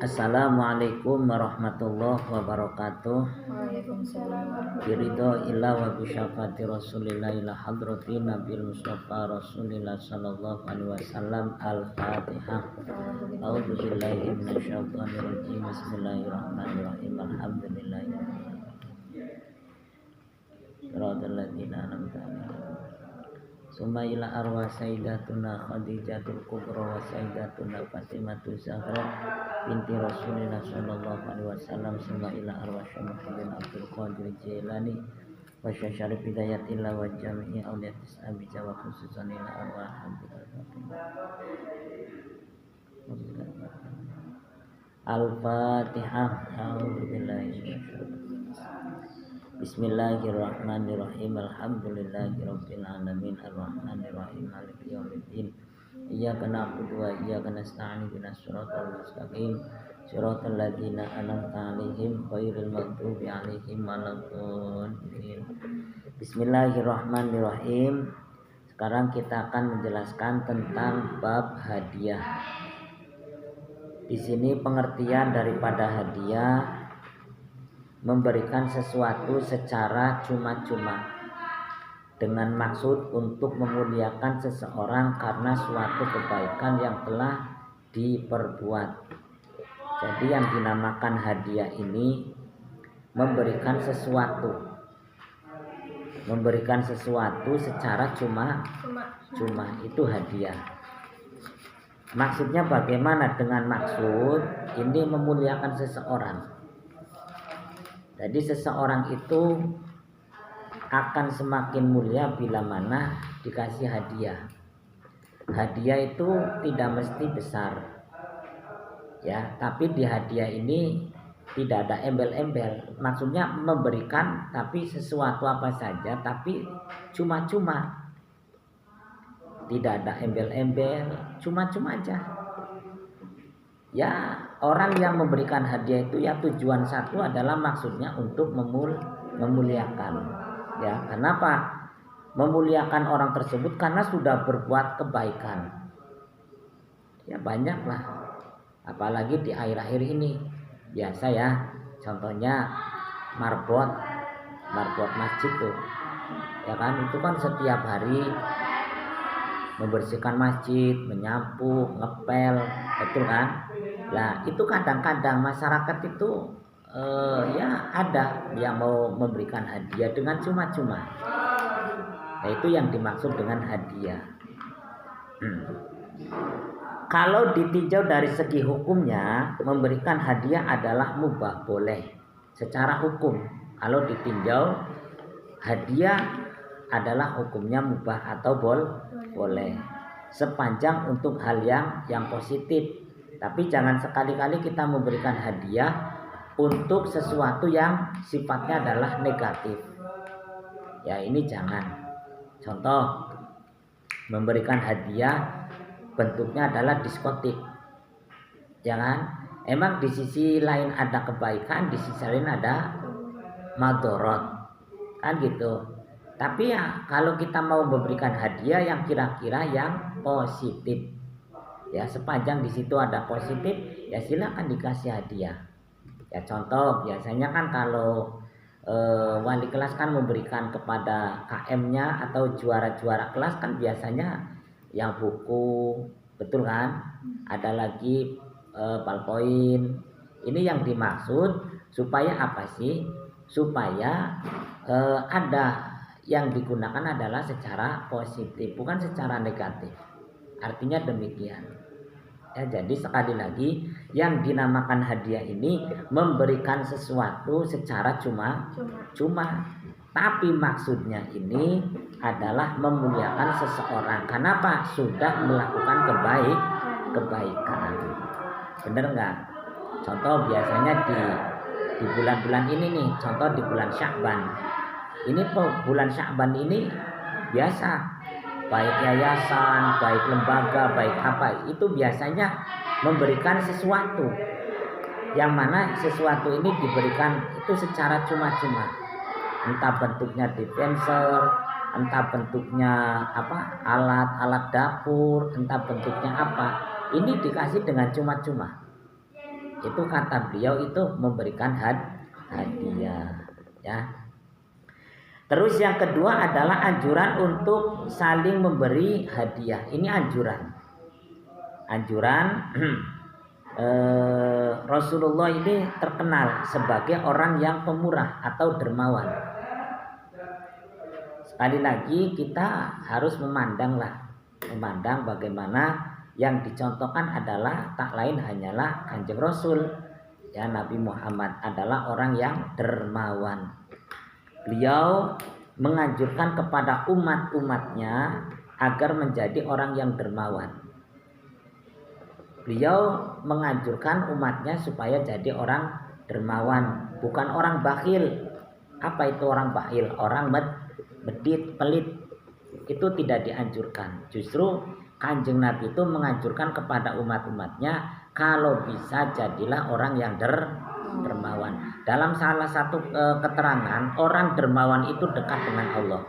Assalamualaikum warahmatullahi wabarakatuh. Waalaikumsalam. Biridho illa wa bisyafati rasulillah ila hadrati nabil mustafa rasulillah sallallahu alaihi wasallam. Al-Fatihah. A'udzu billahi minasyaitonir rajim. Bismillahirrahmanirrahim. Alhamdulillah. Shiratal ladzina an'amta 'alaihim. Summa ila arwah sayyidatuna Khadijatul Kubra wa sayyidatuna Fatimatu Zahra binti Rasulillah sallallahu alaihi wasallam. Summa ila arwah Syamsuddin Abdul Qadir Jailani wa Syarif Hidayatillah wa jami'i auliyatis abi jawa khususan ila arwah Al-Fatihah. A'udzu billahi minasyaitonir Bismillahirrahmanirrahim. Alhamdulillahirabbil alamin arrahmanir rahim maliki yaumiddin. Iyyaka na'budu wa iyyaka nasta'in ihdinas siratal mustaqim siratal ladzina an'amta 'alaihim ghairil maghdubi 'alaihim waladdallin. Bismillahirrahmanirrahim. Sekarang kita akan menjelaskan tentang bab hadiah. Di sini pengertian daripada hadiah memberikan sesuatu secara cuma-cuma dengan maksud untuk memuliakan seseorang karena suatu kebaikan yang telah diperbuat. Jadi yang dinamakan hadiah ini memberikan sesuatu secara cuma itu hadiah. Maksudnya bagaimana? Dengan maksud ini memuliakan seseorang. Jadi seseorang itu akan semakin mulia bila mana dikasih hadiah. Hadiah itu tidak mesti besar, ya. Tapi di hadiah ini tidak ada embel-embel. Maksudnya memberikan tapi sesuatu apa saja, tapi cuma-cuma. Tidak ada embel-embel, cuma-cuma aja. Ya, orang yang memberikan hadiah itu ya tujuan satu adalah maksudnya untuk memuliakan. Ya, kenapa? Memuliakan orang tersebut karena sudah berbuat kebaikan. Ya banyaklah. Apalagi di akhir-akhir ini. Biasa ya. Contohnya marbot masjid tuh. Ya kan, itu kan setiap hari membersihkan masjid, menyapu, ngepel, betul kan? Nah itu kadang-kadang masyarakat itu ya ada yang mau memberikan hadiah dengan cuma-cuma. Nah itu yang dimaksud dengan hadiah. Kalau ditinjau dari segi hukumnya, memberikan hadiah adalah mubah, boleh secara hukum. Kalau ditinjau hadiah adalah hukumnya mubah atau boleh sepanjang untuk hal yang positif. Tapi jangan sekali-kali kita memberikan hadiah untuk sesuatu yang sifatnya adalah negatif. Ya ini jangan. Contoh, memberikan hadiah bentuknya adalah diskotik. Jangan. Emang di sisi lain ada kebaikan, di sisi lain ada madorot. Kan gitu. Tapi ya kalau kita mau memberikan hadiah yang kira-kira yang positif. Ya sepanjang di situ ada positif, ya silakan dikasih hadiah. Ya contoh biasanya kan kalau wali kelas kan memberikan kepada KM-nya atau juara-juara kelas kan biasanya yang buku, betul kan? Ada lagi ballpoint. Ini yang dimaksud supaya apa sih? Supaya ada yang digunakan adalah secara positif, bukan secara negatif. Artinya demikian. Ya, jadi sekali lagi yang dinamakan hadiah ini memberikan sesuatu secara cuma. Tapi maksudnya ini adalah memuliakan seseorang. Kenapa? Sudah melakukan kebaikan. Bener nggak? Contoh biasanya di bulan-bulan ini nih. Contoh di bulan Sya'ban. Ini bulan Sya'ban ini biasa, baik yayasan, baik lembaga, baik apa, itu biasanya memberikan sesuatu. Yang mana sesuatu ini diberikan itu secara cuma-cuma. Entah bentuknya dispenser, entah bentuknya apa, alat dapur, entah bentuknya apa. Ini dikasih dengan cuma-cuma. Itu kata beliau itu memberikan hadiah, ya. Terus yang kedua adalah anjuran untuk saling memberi hadiah. Ini anjuran. Rasulullah ini terkenal sebagai orang yang pemurah atau dermawan. Sekali lagi kita harus memandang bagaimana yang dicontohkan adalah tak lain hanyalah Kanjeng Rasul. Ya, Nabi Muhammad adalah orang yang dermawan. Beliau menganjurkan kepada umat-umatnya agar menjadi orang yang dermawan. Beliau menganjurkan umatnya supaya jadi orang dermawan, bukan orang bakhil. Apa itu orang bakhil? Orang medit, pelit. Itu tidak dianjurkan. Justru Kanjeng Nabi itu menganjurkan kepada umat-umatnya, kalau bisa jadilah orang yang dermawan. Dalam salah satu keterangan, orang dermawan itu dekat dengan Allah.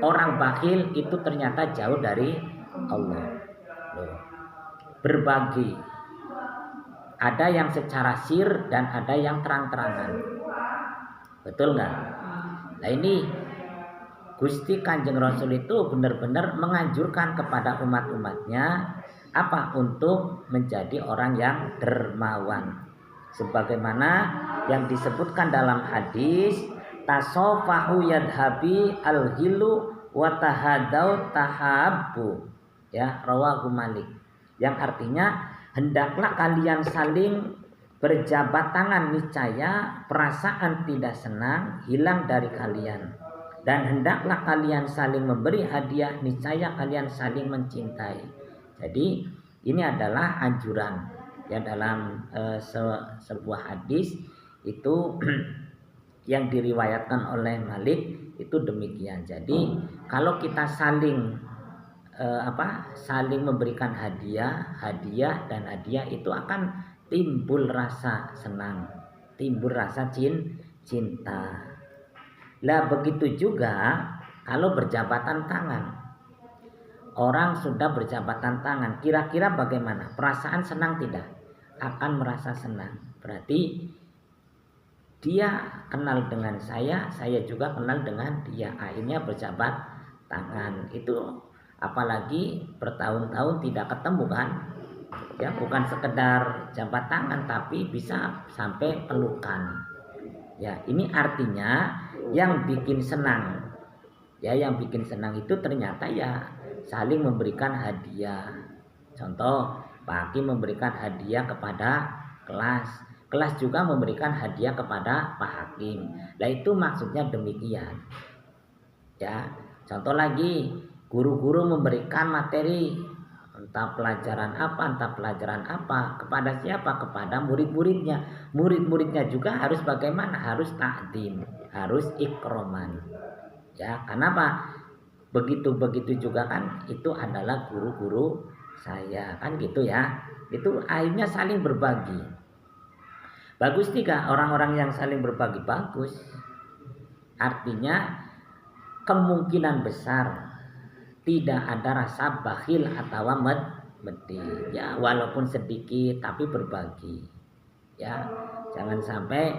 Orang bakhil itu ternyata jauh dari Allah. Berbagi, ada yang secara sir dan ada yang terang-terangan. Betul nggak? Nah ini Gusti Kanjeng Rasul itu benar-benar menganjurkan kepada umat-umatnya apa? Untuk menjadi orang yang dermawan. Sebagaimana yang disebutkan dalam hadis, tasofahu yadhabi al-hilu wa tahadau tahabbu. Ya, rawahu Malik. Yang artinya hendaklah kalian saling berjabat tangan, niscaya perasaan tidak senang hilang dari kalian. Dan hendaklah kalian saling memberi hadiah, niscaya kalian saling mencintai. Jadi ini adalah anjuran ya dalam sebuah hadis itu yang diriwayatkan oleh Malik itu demikian. Jadi kalau kita saling memberikan hadiah dan hadiah itu akan timbul rasa senang, timbul rasa cinta. Lah begitu juga kalau berjabatan tangan. Orang sudah berjabatan tangan, kira-kira bagaimana? Perasaan senang tidak? Akan merasa senang. Berarti dia kenal dengan saya juga kenal dengan dia. Akhirnya berjabat tangan. Itu apalagi bertahun-tahun tidak ketemu kan? Ya, bukan sekedar jabat tangan tapi bisa sampai pelukan. Ya, ini artinya yang bikin senang. Ya, yang bikin senang itu ternyata ya saling memberikan hadiah. Contoh, Pak Hakim memberikan hadiah kepada kelas juga memberikan hadiah kepada Pak Hakim. Nah, itu maksudnya demikian. Ya, contoh lagi, guru-guru memberikan materi entah pelajaran apa kepada siapa? Kepada murid-muridnya. Murid-muridnya juga harus bagaimana? Harus takdim, harus ikroman. Ya, kenapa? Begitu juga kan itu adalah guru-guru saya kan gitu ya. Itu akhirnya saling berbagi. Bagus tidak orang-orang yang saling berbagi? Bagus. Artinya kemungkinan besar tidak ada rasa bakhil atau medit. Ya, walaupun sedikit tapi berbagi. Ya, jangan sampai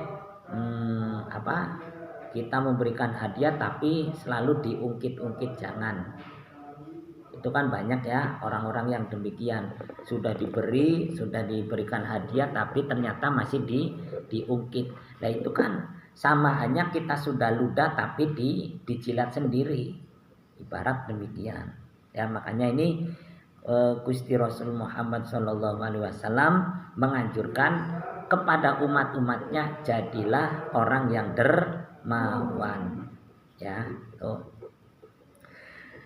kita memberikan hadiah tapi selalu diungkit-ungkit, jangan. Itu kan banyak ya orang-orang yang demikian, sudah diberikan hadiah tapi ternyata masih diungkit. Nah itu kan sama hanya kita sudah ludah tapi dijilat sendiri, ibarat demikian. Ya, makanya ini Gusti Rasul Muhammad SAW menganjurkan kepada umat-umatnya, jadilah orang yang dermawan. Ya, tuh.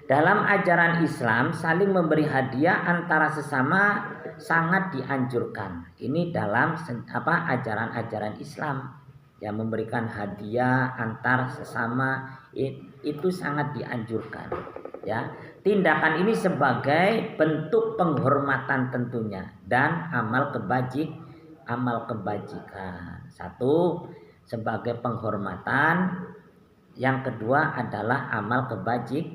Dalam ajaran Islam saling memberi hadiah antara sesama sangat dianjurkan. Ini dalam ajaran Islam. Ya, memberikan hadiah antar sesama itu sangat dianjurkan. Ya, tindakan ini sebagai bentuk penghormatan tentunya dan amal kebajikan. Satu, sebagai penghormatan. Yang kedua adalah amal kebajikan.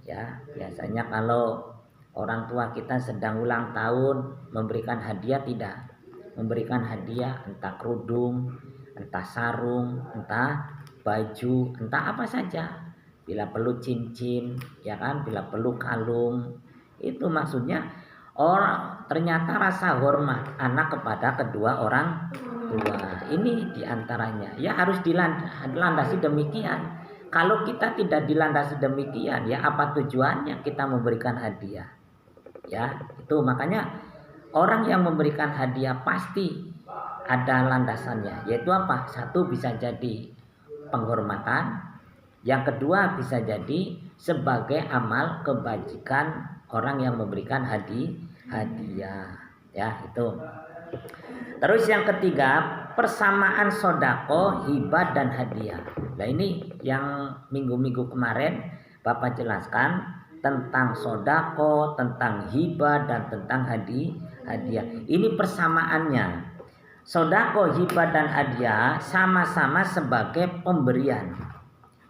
Ya, biasanya kalau orang tua kita sedang ulang tahun memberikan hadiah tidak? memberikan hadiah, entah kerudung, entah sarung, entah baju, entah apa saja. Bila perlu cincin, ya kan, bila perlu kalung. Itu maksudnya orang ternyata rasa hormat anak kepada kedua orang tua. Ini diantaranya. Ya harus dilandasi demikian. Kalau kita tidak dilandasi demikian, ya apa tujuannya kita memberikan hadiah? Ya, itu makanya orang yang memberikan hadiah pasti ada landasannya, yaitu apa? Satu bisa jadi penghormatan, yang kedua bisa jadi sebagai amal kebajikan orang yang memberikan hadiah. Ya, itu. Terus yang ketiga, persamaan sodako, hibah dan hadiah. Nah ini yang minggu-minggu kemarin Bapak jelaskan tentang sodako, tentang hibah dan tentang hadiah. Ini persamaannya. Sodako, hibah dan hadiah sama-sama sebagai pemberian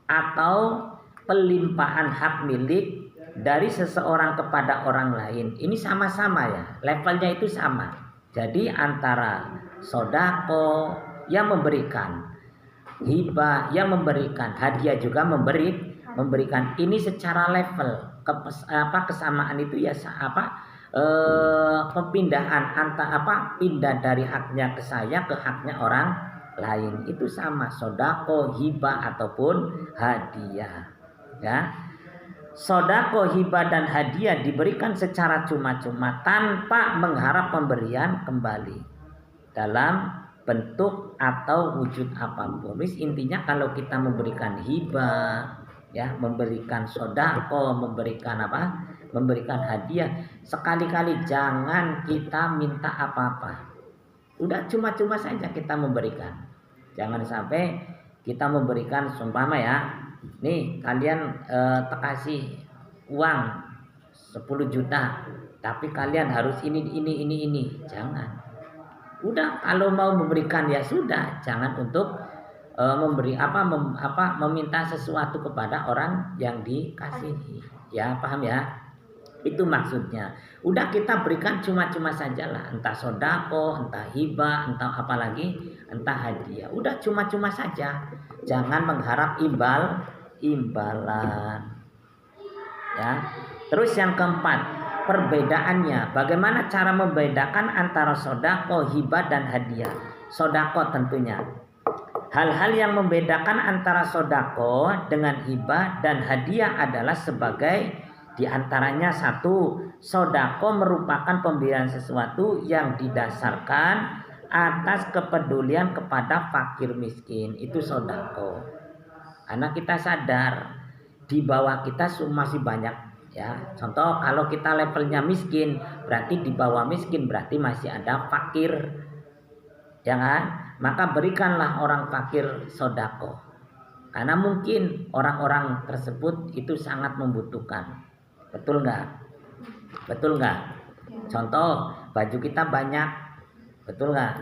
atau pelimpahan hak milik dari seseorang kepada orang lain. Ini sama-sama ya, levelnya itu sama. Jadi antara sodako yang memberikan, hibah yang memberikan, hadiah juga memberikan. Ini secara level kesamaan itu ya pemindahan pindah dari haknya ke saya ke haknya orang lain itu sama, sodako, hibah ataupun hadiah. Ya. Sodako, hibah dan hadiah diberikan secara cuma-cuma tanpa mengharap pemberian kembali dalam bentuk atau wujud apapun. Intinya kalau kita memberikan hibah, ya, memberikan sodako, memberikan hadiah, sekali-kali jangan kita minta apa-apa. Udah cuma-cuma saja kita memberikan. Jangan sampai kita memberikan seumpama ya, nih kalian kasih uang 10 juta, tapi kalian harus ini. Jangan. Udah kalau mau memberikan ya sudah, jangan untuk meminta sesuatu kepada orang yang dikasihi. Ya, paham ya? Itu maksudnya. Udah kita berikan cuma-cuma sajalah, entah sodako, entah hibah, entah apalagi, entah hadiah. Udah cuma-cuma saja. Jangan mengharap imbalan. Ya. Terus yang keempat, perbedaannya. Bagaimana cara membedakan antara sodako, hibah dan hadiah? Sodako tentunya. Hal-hal yang membedakan antara sodako dengan hibah dan hadiah adalah sebagai diantaranya satu, sodako merupakan pemberian sesuatu yang didasarkan atas kepedulian kepada fakir miskin. Itu sodako. Karena kita sadar di bawah kita masih banyak, ya. Contoh kalau kita levelnya miskin, berarti di bawah miskin berarti masih ada fakir, ya kan? Maka berikanlah orang fakir sodako. Karena mungkin orang-orang tersebut itu sangat membutuhkan. Betul nggak? Betul nggak? Contoh baju kita banyak, betul nggak?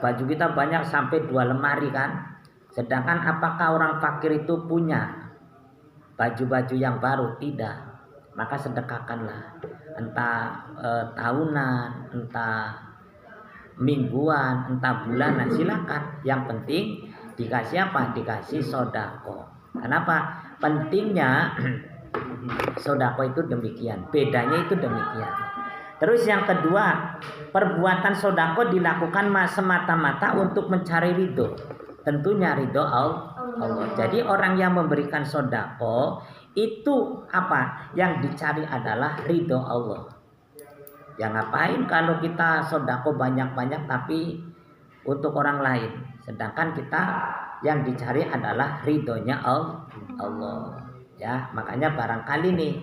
Baju kita banyak sampai 2 lemari kan? Sedangkan apakah orang fakir itu punya baju-baju yang baru? Tidak. Maka sedekahkanlah, entah tahunan, entah mingguan, entah bulanan, silakan. Yang penting dikasih apa? Dikasih sodako. Kenapa? Pentingnya sodako itu demikian, bedanya itu demikian. Terus yang kedua, perbuatan sodako dilakukan semata-mata untuk mencari ridho. Tentunya ridho Allah. Jadi orang yang memberikan sodako itu apa? Yang dicari adalah ridho Allah. Ya ngapain kalau kita sodako banyak-banyak tapi untuk orang lain, sedangkan kita yang dicari adalah ridhonya Allah. Ya, makanya barangkali nih,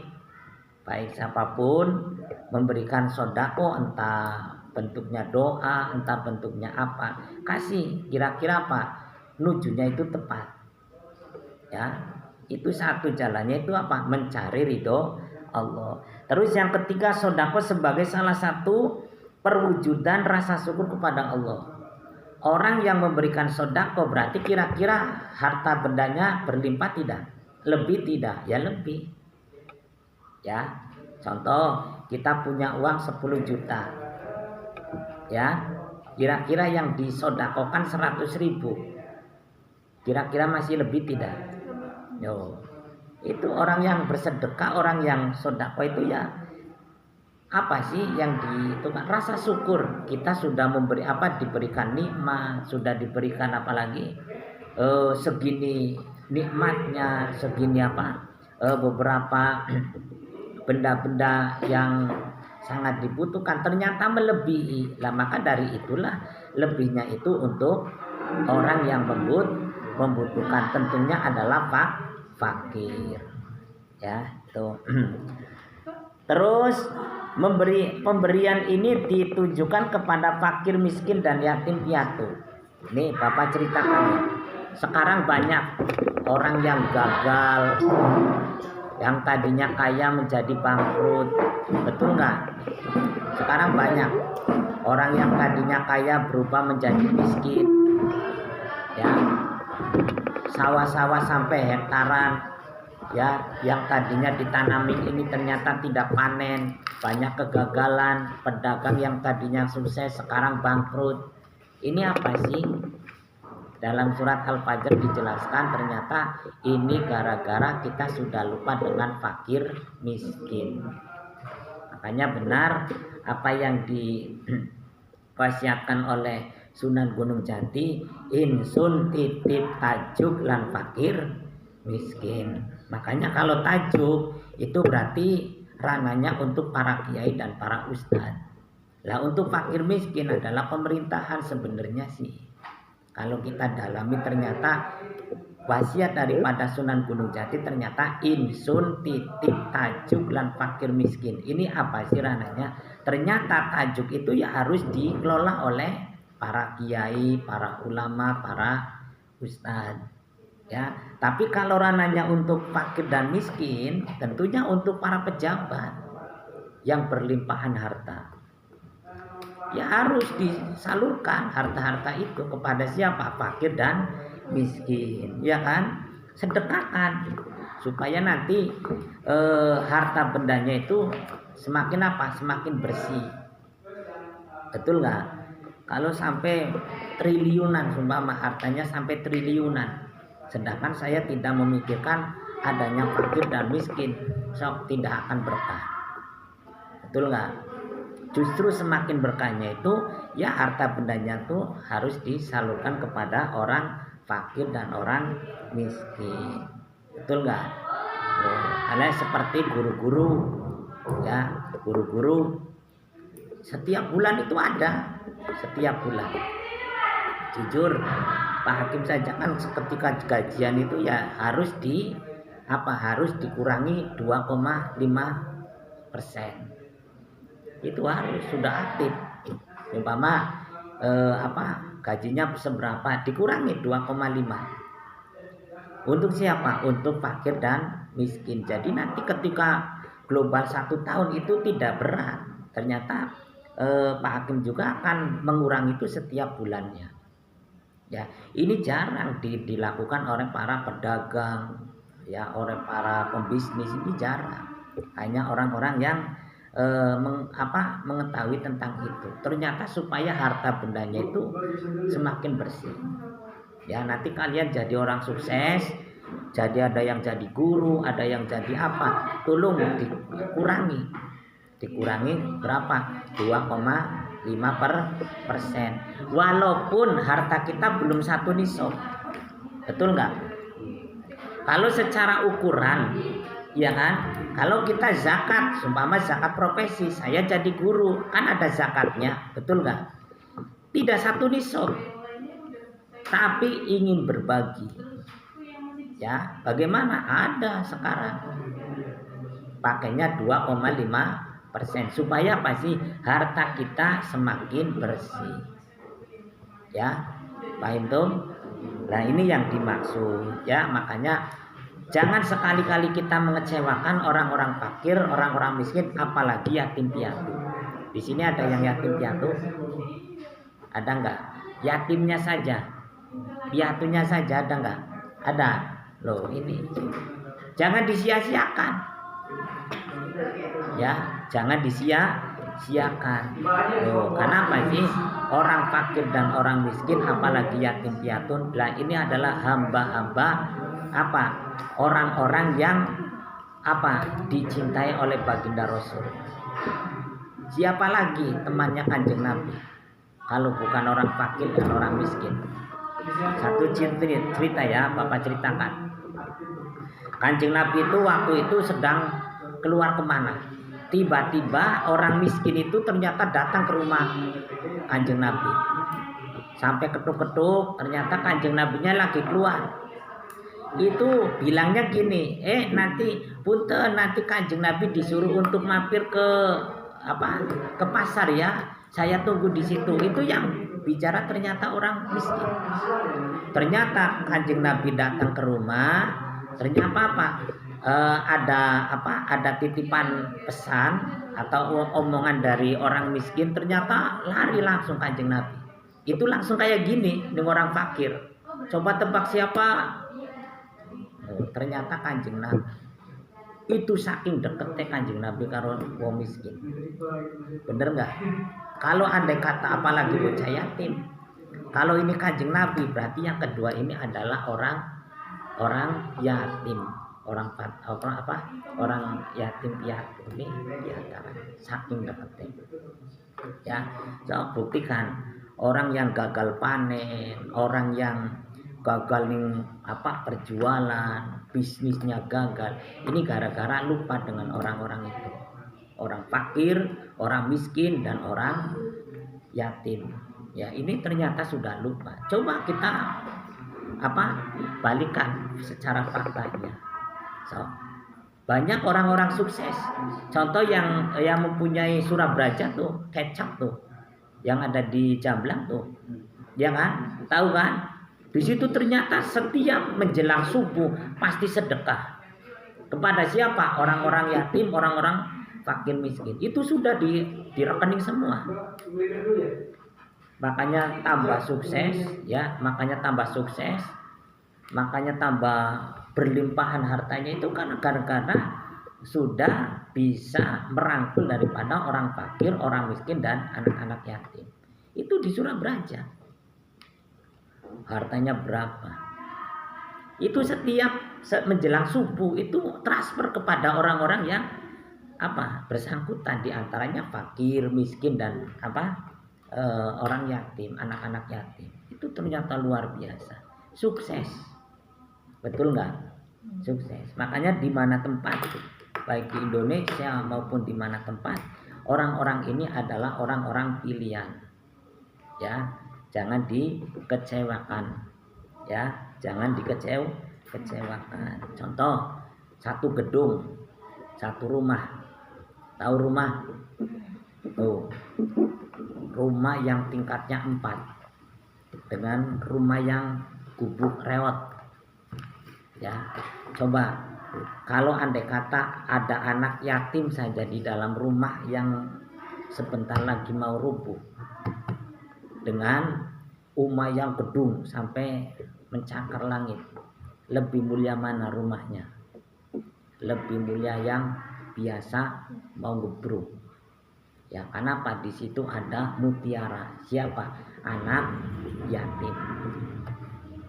baik siapapun memberikan sodako, entah bentuknya doa, entah bentuknya apa, kasih kira-kira apa, nujunya itu tepat. Ya, itu satu jalannya itu apa? Mencari ridho Allah. Terus yang ketiga, sodako sebagai salah satu perwujudan rasa syukur kepada Allah. Orang yang memberikan sodako berarti kira-kira harta bendanya berlimpah tidak? Lebih tidak? Ya lebih. Ya, contoh kita punya uang 10 juta. Ya, Kira-kira yang disodakokan 100.000. Kira-kira masih lebih tidak? Yo, itu orang yang bersedekah, orang yang sodako itu ya apa sih yang kan rasa syukur kita sudah memberi diberikan nikmat, sudah diberikan apalagi segini nikmatnya, segini beberapa benda-benda yang sangat dibutuhkan ternyata melebihi. Lah maka dari itulah lebihnya itu untuk orang yang membutuhkan, tentunya adalah fakir. Ya, tuh. Terus pemberian ini ditujukan kepada fakir, miskin dan yatim piatu. Nih Bapak ceritakan. Sekarang banyak orang yang gagal, yang tadinya kaya menjadi bangkrut. Betul nggak? Sekarang banyak orang yang tadinya kaya berubah menjadi miskin. Ya, sawah-sawah sampai hektaran, ya, yang tadinya ditanami ini ternyata tidak panen, banyak kegagalan, pedagang yang tadinya sukses sekarang bangkrut. Ini apa sih? Dalam surat Al-Fajr dijelaskan ternyata ini gara-gara kita sudah lupa dengan fakir miskin. Makanya benar apa yang diwasiatkan oleh Sunan Gunung Jati, insun titip tajuk lan fakir miskin. Makanya kalau tajuk itu berarti ranahnya untuk para kiai dan para ustadz. Lah untuk fakir miskin adalah pemerintahan sebenarnya sih. Kalau kita dalami ternyata wasiat daripada Sunan Gunung Jati ternyata insun titip tajuk lan fakir miskin. Ini apa sih ranahnya? Ternyata tajuk itu ya harus dikelola oleh para kiai, para ulama, para ustadz. Ya, tapi kalau ranahnya untuk fakir dan miskin, tentunya untuk para pejabat yang berlimpahan harta. Ya harus disalurkan harta-harta itu kepada siapa? Fakir dan miskin, ya kan? Sedekahkan supaya nanti harta bendanya itu semakin semakin bersih. Betul nggak? Kalau sampai triliunan, sumpama hartanya sampai triliunan, sedangkan saya tidak memikirkan adanya fakir dan miskin, sok tidak akan berkah. Betul nggak? Justru semakin berkahnya itu ya harta bendanya tuh harus disalurkan kepada orang fakir dan orang miskin. Betul nggak? Karena seperti guru-guru, ya guru-guru setiap bulan itu ada, setiap bulan. Jujur Pak Hakim saja kan ketika gajian itu ya harus harus dikurangi 2,5%. Itu harus sudah aktif. Umpama gajinya seberapa dikurangi 2,5. Untuk siapa? Untuk fakir dan miskin. Jadi nanti ketika global 1 tahun itu tidak berat. Ternyata Pak Hakim juga akan mengurangi itu setiap bulannya. Ya, ini jarang dilakukan oleh para pedagang, ya, oleh para pembisnis, ini jarang. Hanya orang-orang yang mengetahui tentang itu. Ternyata supaya harta bendanya itu semakin bersih. Ya, nanti kalian jadi orang sukses, jadi ada yang jadi guru, ada yang jadi tolong dikurangi berapa? 2,5%. Walaupun harta kita belum 1 nisab. Betul nggak? Kalau secara ukuran, ya kan? Kalau kita zakat, umpama zakat profesi, saya jadi guru, kan ada zakatnya, betul nggak? Tidak 1 nisab, tapi ingin berbagi. Ya, bagaimana? Ada sekarang. Pakainya 2,5%. Supaya apa sih? Harta kita semakin bersih. Ya, paham tuh? Nah, ini yang dimaksud, ya. Makanya jangan sekali-kali kita mengecewakan orang-orang fakir, orang-orang miskin, apalagi yatim piatu. Di sini ada yang yatim piatu? Ada enggak? Yatimnya saja, piatunya saja ada enggak? Ada. Loh, ini jangan disia-siakan. Ya, jangan siakan. Kenapa sih orang fakir dan orang miskin, apalagi yatim piatu, lah ini adalah hamba-hamba apa? Orang-orang yang dicintai oleh baginda Rasul. Siapa lagi temannya Kanjeng Nabi kalau bukan orang fakir dan orang miskin? Satu cerita ya, Bapak ceritakan. Kanjeng Nabi itu waktu itu sedang keluar kemana? Tiba-tiba orang miskin itu ternyata datang ke rumah Kanjeng Nabi. Sampai ketuk-ketuk, ternyata Kanjeng Nabinya lagi keluar. Itu bilangnya gini, nanti punten, nanti Kanjeng Nabi disuruh untuk mampir ke pasar ya. Saya tunggu di situ. Itu yang bicara ternyata orang miskin. Ternyata Kanjeng Nabi datang ke rumah, ternyata ada titipan pesan atau omongan dari orang miskin, ternyata lari langsung Kanjeng Nabi. Itu langsung kayak gini dengan orang fakir. Coba tebak siapa? Ternyata Kanjeng Nabi. Itu saking deketnya Kanjeng Nabi karo wong miskin. Bener nggak? Kalau andai kata apalagi bocah yatim, kalau ini Kanjeng Nabi, berarti yang kedua ini adalah orang yatim, orang yatim piatu ini diantara saking deketnya. Ya, so buktikan orang yang gagal panen, orang yang gagal perjualan, bisnisnya gagal, ini gara-gara lupa dengan orang-orang itu. Orang fakir, orang miskin, dan orang yatim. Ya, ini ternyata sudah lupa. Coba kita balikan secara faktanya. So, banyak orang-orang sukses. Contoh yang mempunyai Surabraja tuh, kecap tuh, yang ada di Jamblang tuh, ya kan? Tahu kan? Di situ ternyata setiap menjelang subuh pasti sedekah. Kepada siapa? Orang-orang yatim, orang-orang fakir miskin. Itu sudah di rekening semua. Makanya tambah sukses, ya, makanya tambah sukses, makanya tambah berlimpahan hartanya itu kan karena sudah bisa merangkul daripada orang fakir, orang miskin, dan anak-anak yatim. Itu di Surabraja. Hartanya berapa? Itu setiap menjelang subuh itu transfer kepada orang-orang yang bersangkutan, diantaranya fakir, miskin, dan orang yatim, anak-anak yatim. Itu ternyata luar biasa, sukses, betul nggak? Sukses. Makanya di mana tempat, baik di Indonesia maupun di mana tempat, orang-orang ini adalah orang-orang pilihan. Ya, jangan dikecewakan. Ya, jangan dikecewakan. Contoh, satu gedung, satu rumah. Tahu rumah? Tuh, rumah yang tingkatnya 4 dengan rumah yang gubuk reot. Ya, coba kalau andai kata ada anak yatim saja di dalam rumah yang sebentar lagi mau rubuh, dengan rumah yang gedung sampai mencakar langit, lebih mulia mana rumahnya? Lebih mulia yang biasa mau gebruk. Ya, kenapa? Di situ ada mutiara. Siapa? Anak yatim.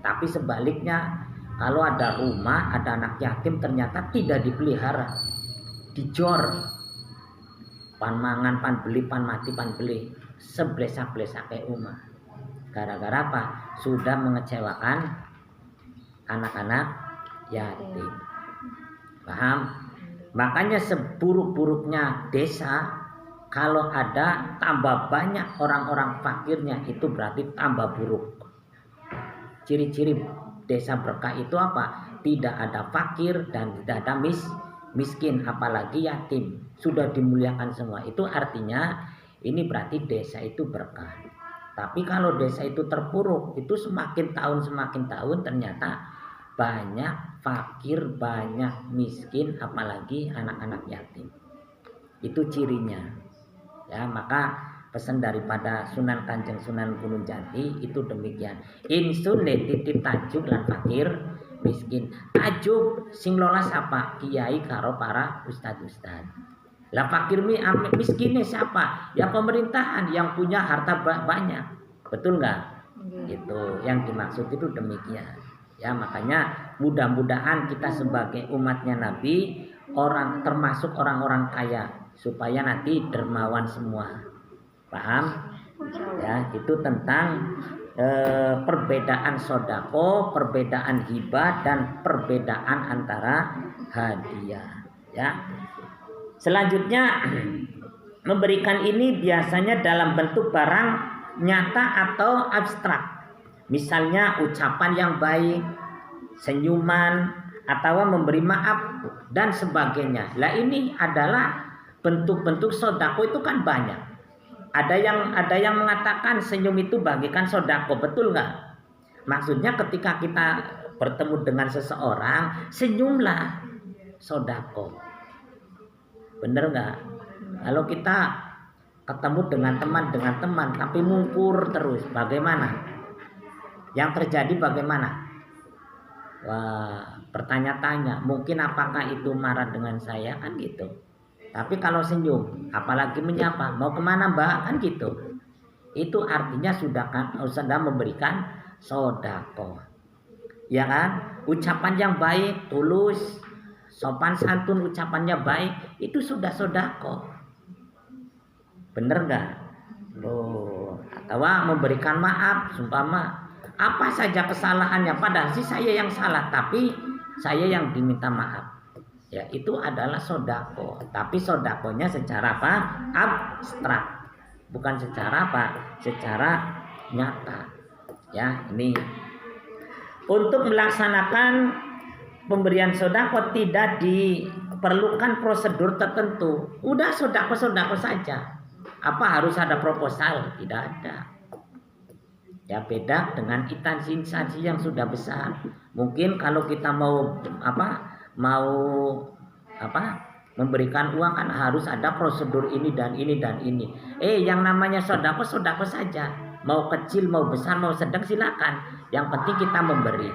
Tapi sebaliknya, kalau ada rumah, ada anak yatim ternyata tidak dipelihara, dijor, pan mangan, pan beli, pan mati, pan beli, seblesa-blesa kayak rumah. Gara-gara apa? Sudah mengecewakan anak-anak yatim. Paham? Makanya seburuk-buruknya desa, kalau ada tambah banyak orang-orang fakirnya, itu berarti tambah buruk. Ciri-ciri desa berkah itu apa? Tidak ada fakir dan tidak ada miskin, apalagi yatim. Sudah dimuliakan semua. Itu artinya ini berarti desa itu berkah. Tapi kalau desa itu terpuruk, itu semakin tahun ternyata banyak fakir, banyak miskin, apalagi anak-anak yatim. Itu cirinya. Ya, maka pesan daripada Sunan Kanjeng Sunan Gunung Jati itu demikian. Insun le titip tajuk lan fakir miskin. Tajuk sing lolas apa? Kiai karo para ustad-ustad. Lah fakir miskinnya siapa? Ya pemerintahan yang punya harta banyak. Betul nggak? Itu yang dimaksud itu demikian. Ya makanya mudah-mudahan kita sebagai umatnya Nabi termasuk orang-orang kaya supaya nanti dermawan semua. Paham? Ya itu tentang perbedaan sodako, perbedaan hibah dan perbedaan antara hadiah. Ya. Selanjutnya memberikan ini biasanya dalam bentuk barang nyata atau abstrak. Misalnya ucapan yang baik, senyuman, atau memberi maaf dan sebagainya. Lah ini adalah bentuk-bentuk sodako itu kan banyak. Ada yang mengatakan senyum itu bagikan sodako, betul nggak? Maksudnya ketika kita bertemu dengan seseorang, senyumlah sodako. Bener nggak? Kalau kita ketemu dengan teman tapi mungkur terus, bagaimana? Yang terjadi bagaimana? Wah, bertanya-tanya, mungkin apakah itu marah dengan saya kan gitu. Tapi kalau senyum, apalagi menyapa, mau kemana mbak kan gitu. Itu artinya sudah memberikan sodako. Ya kan? Ucapan yang baik, tulus, sopan santun, ucapannya baik, itu sudah sodako. Bener nggak? Loh, atau memberikan maaf, sumpama apa saja kesalahannya, padahal sih saya yang salah, tapi saya yang diminta maaf. Ya itu adalah sodako. Tapi sodakonya secara apa? Abstrak, bukan secara apa? Secara nyata. Ya ini untuk melaksanakan pemberian sodako tidak diperlukan prosedur tertentu. Udah sodako saja. Apa harus ada proposal? Tidak ada. Ya beda dengan instansi yang sudah besar. Mungkin kalau kita mau memberikan uang kan harus ada prosedur ini dan ini dan ini. Yang namanya sodako saja. Mau kecil, mau besar, mau sedang silakan. Yang penting kita memberi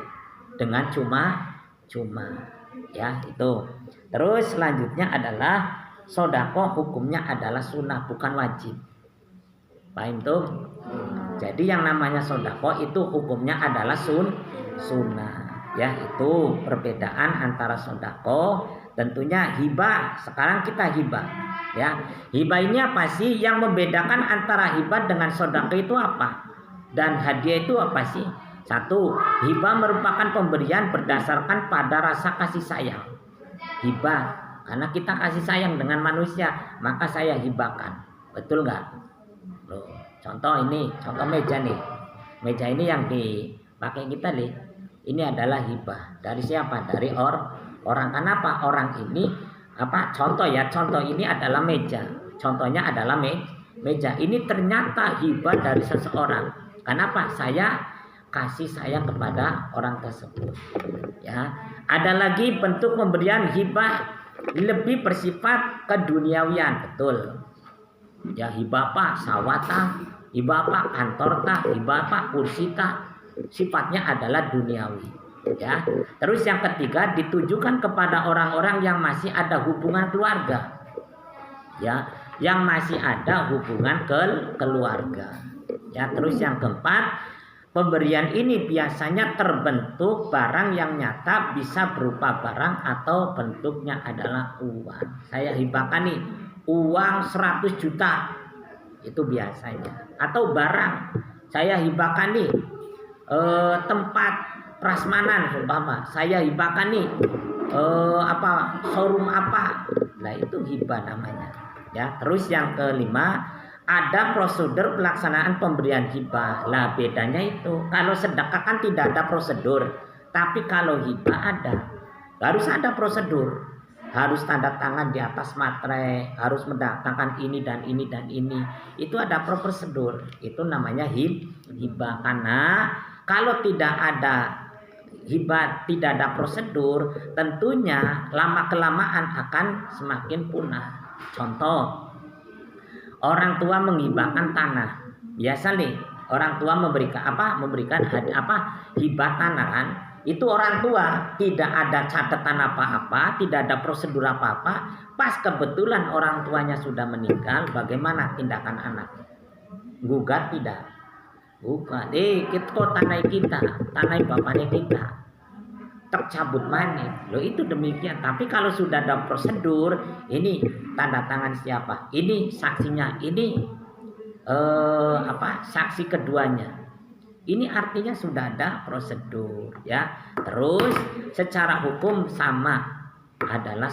dengan cuma. Ya itu. Terus selanjutnya adalah sodako hukumnya adalah sunnah bukan wajib. Paham tuh? Jadi yang namanya sodako itu hukumnya adalah sunnah. Ya itu perbedaan antara sodako, tentunya hibah. Sekarang kita hibah. Ya hibah ini apa sih? Yang membedakan antara hibah dengan sodako itu apa? Dan hadiah itu apa sih? Satu, hibah merupakan pemberian berdasarkan pada rasa kasih sayang. Hibah karena kita kasih sayang dengan manusia, maka saya hibahkan. Betul nggak? Loh, contoh meja nih. Meja ini yang dipakai kita nih. Ini adalah hibah. Dari siapa? Dari orang. Kenapa? Orang ini contoh ini adalah meja. Contohnya adalah meja. Ini ternyata hibah dari seseorang. Kenapa? Saya kasih sayang kepada orang tersebut. Ya. Ada lagi bentuk pemberian hibah lebih bersifat keduniawian, betul. Ya hibah apa? Sawata, hibah apa? Kantor ta, hibah apa? Kursi ta. Sifatnya adalah duniawi. Ya. Terus yang ketiga ditujukan kepada orang-orang yang masih ada hubungan keluarga. Ya, yang masih ada hubungan keluarga. Ya, terus yang keempat, pemberian ini biasanya terbentuk barang yang nyata, bisa berupa barang atau bentuknya adalah uang. Saya hibahkan nih uang 100 juta. Itu biasanya. Atau barang. Saya hibahkan nih tempat prasmanan umpama. Saya hibahkan nih showroom apa. Nah, itu hibah namanya. Ya, terus yang kelima, ada prosedur pelaksanaan pemberian hibah. Lah bedanya itu, kalau sedekah kan tidak ada prosedur, tapi kalau hibah ada. Harus ada prosedur. Harus tanda tangan di atas materai, harus mendatangkan ini dan ini dan ini. Itu ada prosedur. Itu namanya hibah. Karena kalau tidak ada hibah, tidak ada prosedur, tentunya lama kelamaan akan semakin punah. Contoh, orang tua menghibahkan tanah. Biasa nih, orang tua memberikan hibah tanah kan. itu orang tua tidak ada catatan apa-apa, tidak ada prosedur apa-apa, pas kebetulan orang tuanya sudah meninggal, bagaimana tindakan anak? Gugat tidak? Gugat. Kita kok tanah kita, tanah bapaknya kita, tercabut mana? Loh itu demikian. Tapi kalau sudah ada prosedur, ini tanda tangan siapa? Ini saksinya, ini saksi keduanya. Ini artinya sudah ada prosedur, ya. Terus secara hukum sama adalah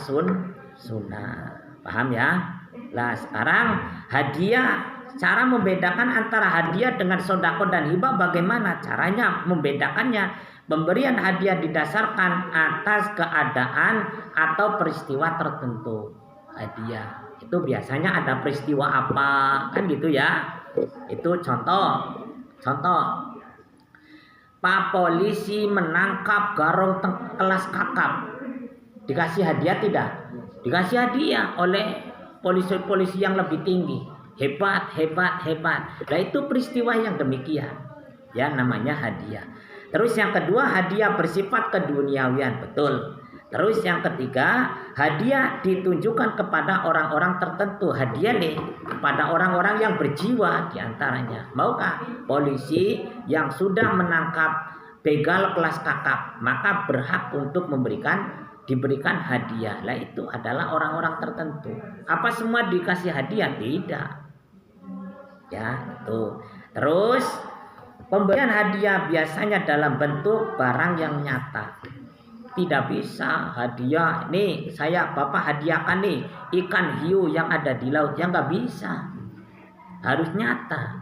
sunnah. Paham ya? Lah sekarang hadiah, cara membedakan antara hadiah dengan sodako dan hibah bagaimana? Caranya membedakannya, pemberian hadiah didasarkan atas keadaan atau peristiwa tertentu. Hadiah itu biasanya ada peristiwa apa, kan gitu ya. Itu contoh. Pak polisi menangkap garong kelas kakap. Dikasih hadiah tidak? Dikasih hadiah oleh polisi-polisi yang lebih tinggi. Hebat. Nah itu peristiwa yang demikian. Ya namanya hadiah. Terus yang kedua, hadiah bersifat keduniawian, betul. Terus yang ketiga, hadiah ditunjukkan kepada orang-orang tertentu. Hadiah nih kepada orang-orang yang berjiwa diantaranya. Maukah polisi yang sudah menangkap begal kelas kakap, maka berhak untuk diberikan hadiah. Lah itu adalah orang-orang tertentu. Apa semua dikasih hadiah? Tidak. Ya, itu. Terus pemberian hadiah biasanya dalam bentuk barang yang nyata. Tidak bisa hadiah, nih saya bapak hadiahkan nih ikan hiu yang ada di laut, yang nggak bisa, harus nyata.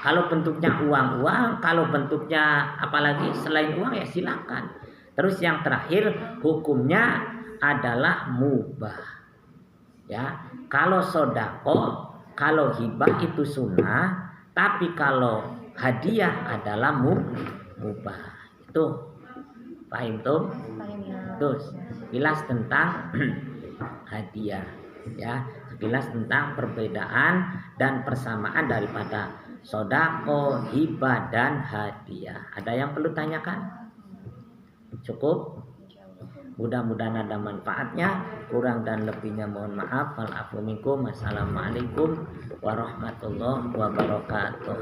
Kalau bentuknya uang, kalau bentuknya apalagi selain uang ya silakan. Terus yang terakhir hukumnya adalah mubah. Ya, kalau sodako, kalau hibah itu sunnah, tapi kalau hadiah adalah mubah. Itu paham tuh? Terus sekilas tentang hadiah, ya, sekilas tentang perbedaan dan persamaan daripada sodako, hibah dan hadiah. Ada yang perlu tanyakan? Cukup? Mudah-mudahan ada manfaatnya. Kurang dan lebihnya mohon maaf. Wa'alaikum minkum. Assalamualaikum warahmatullahi wabarakatuh.